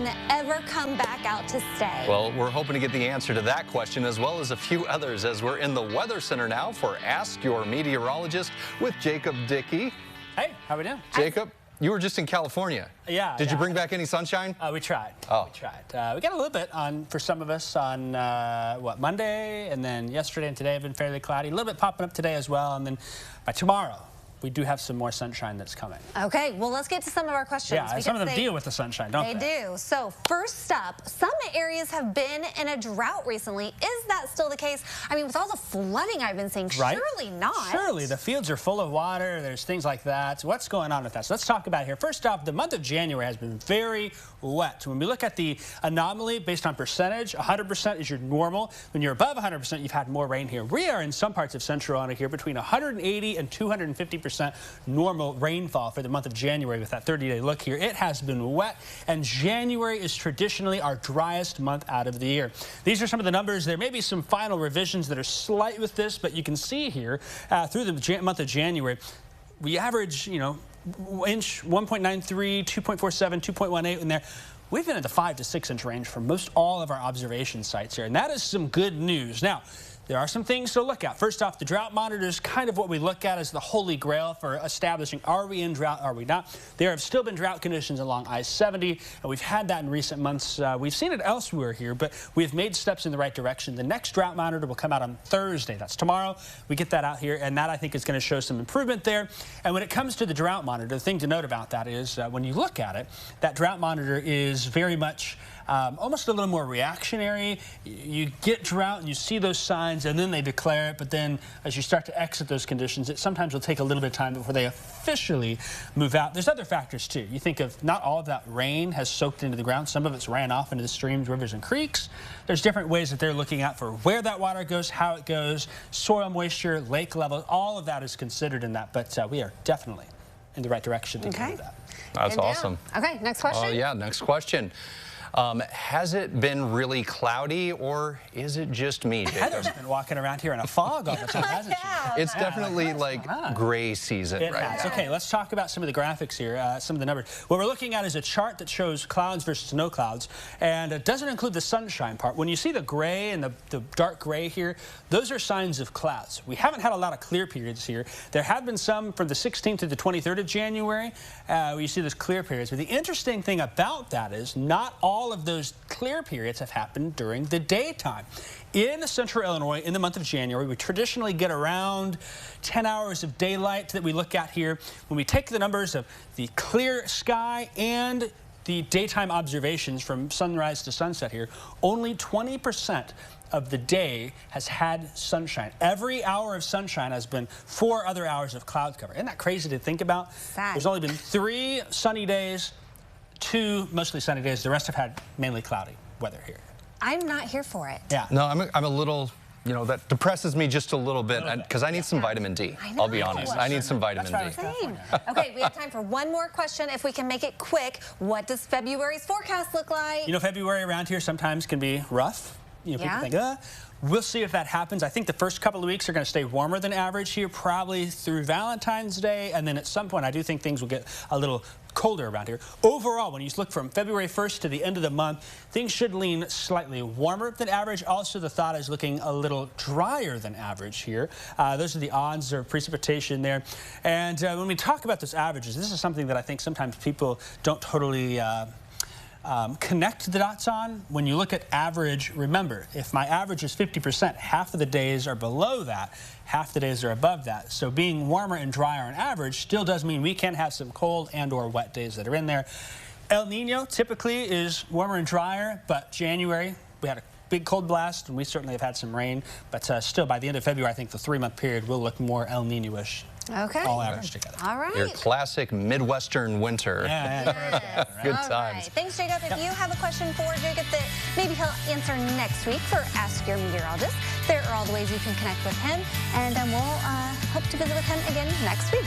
sun ever come back out to stay? Well, we're hoping to get the answer to that question as well as a few others as we're in the Weather Center now for Ask Your Meteorologist with Jacob Dickey. Hey, how we doing? Jacob, you were just in California. Yeah. Did you bring back any sunshine? We tried. Oh. We tried. We got a little bit for some of us on, Monday, and then yesterday and today have been fairly cloudy. A little bit popping up today as well, and then by tomorrow, we do have some more sunshine that's coming. Okay, well, let's get to some of our questions. Yeah, some of them deal with the sunshine, don't they? They do. So first up, some areas have been in a drought recently. Is that still the case? I mean, with all the flooding I've been seeing, right? Surely not. Surely. The fields are full of water. There's things like that. So what's going on with that? So let's talk about it here. First off, the month of January has been very wet. When we look at the anomaly based on percentage, 100% is your normal. When you're above 100%, you've had more rain here. We are in some parts of Central Illinois here between 180 and 250% normal rainfall for the month of January with that 30-day look here. It has been wet, and January is traditionally our driest month out of the year. These are some of the numbers. There may be some final revisions that are slight with this, but you can see here through the month of January, we average, inch 1.93, 2.47, 2.18 in there. We've been at the 5 to 6 inch range for most all of our observation sites here, and that is some good news. Now, there are some things to look at. First off, the drought monitor is kind of what we look at as the holy grail for establishing, are we in drought, are we not? There have still been drought conditions along I-70, and we've had that in recent months. We've seen it elsewhere here, but we've made steps in the right direction. The next drought monitor will come out on Thursday. That's tomorrow. We get that out here, and that, I think, is going to show some improvement there. And when it comes to the drought monitor, the thing to note about that is when you look at it, that drought monitor is very much almost a little more reactionary. You get drought and you see those signs and then they declare it, but then as you start to exit those conditions, it sometimes will take a little bit of time before they officially move out. There's other factors too. You think of not all of that rain has soaked into the ground. Some of it's ran off into the streams, rivers, and creeks. There's different ways that they're looking at for where that water goes, how it goes, soil moisture, lake level. All of that is considered in that, but we are definitely in the right direction to do that. That's awesome. Okay, next question. Oh, yeah, next question. Has it been really cloudy, or is it just me, Jacob? Heather's been walking around here in a fog all the time, hasn't she? It's definitely like gray season right now. Okay, let's talk about some of the graphics here, some of the numbers. What we're looking at is a chart that shows clouds versus no clouds, and it doesn't include the sunshine part. When you see the gray and the dark gray here, those are signs of clouds. We haven't had a lot of clear periods here. There have been some from the 16th to the 23rd of January, where you see those clear periods. But the interesting thing about that is not all of those clear periods have happened during the daytime. In Central Illinois, in the month of January, we traditionally get around 10 hours of daylight that we look at here. When we take the numbers of the clear sky and the daytime observations from sunrise to sunset here, only 20% of the day has had sunshine. Every hour of sunshine has been 4 other hours of cloud cover. Isn't that crazy to think about? Sad. There's only been 3 sunny days, 2 mostly sunny days. The rest have had mainly cloudy weather here. I'm not here for it. Yeah. No, I'm a little, that depresses me just a little bit because I need some vitamin D. I'll be honest. I need some vitamin D. Same. Okay, we have time for one more question. If we can make it quick, what does February's forecast look like? February around here sometimes can be rough. People think, we'll see if that happens. I think the first couple of weeks are going to stay warmer than average here, probably through Valentine's Day, and then at some point I do think things will get a little colder around here. Overall, when you look from February 1st to the end of the month, things should lean slightly warmer than average. Also, the thought is looking a little drier than average here. Those are the odds of precipitation there. And when we talk about those averages, this is something that I think sometimes people don't totally connect the dots on. When you look at average, remember, if my average is 50%, half of the days are below that, half the days are above that. So being warmer and drier on average still does mean we can have some cold and or wet days that are in there. El Nino typically is warmer and drier, but January, we had a big cold blast, and we certainly have had some rain, but still by the end of February, I think the 3-month period will look more El Nino-ish. Okay. All average together. All right. Your classic Midwestern winter. Yeah. Good times. Right. Thanks, Jacob. If you have a question for Jacob that maybe he'll answer next week for Ask Your Meteorologist, there are all the ways you can connect with him, and we'll hope to visit with him again next week.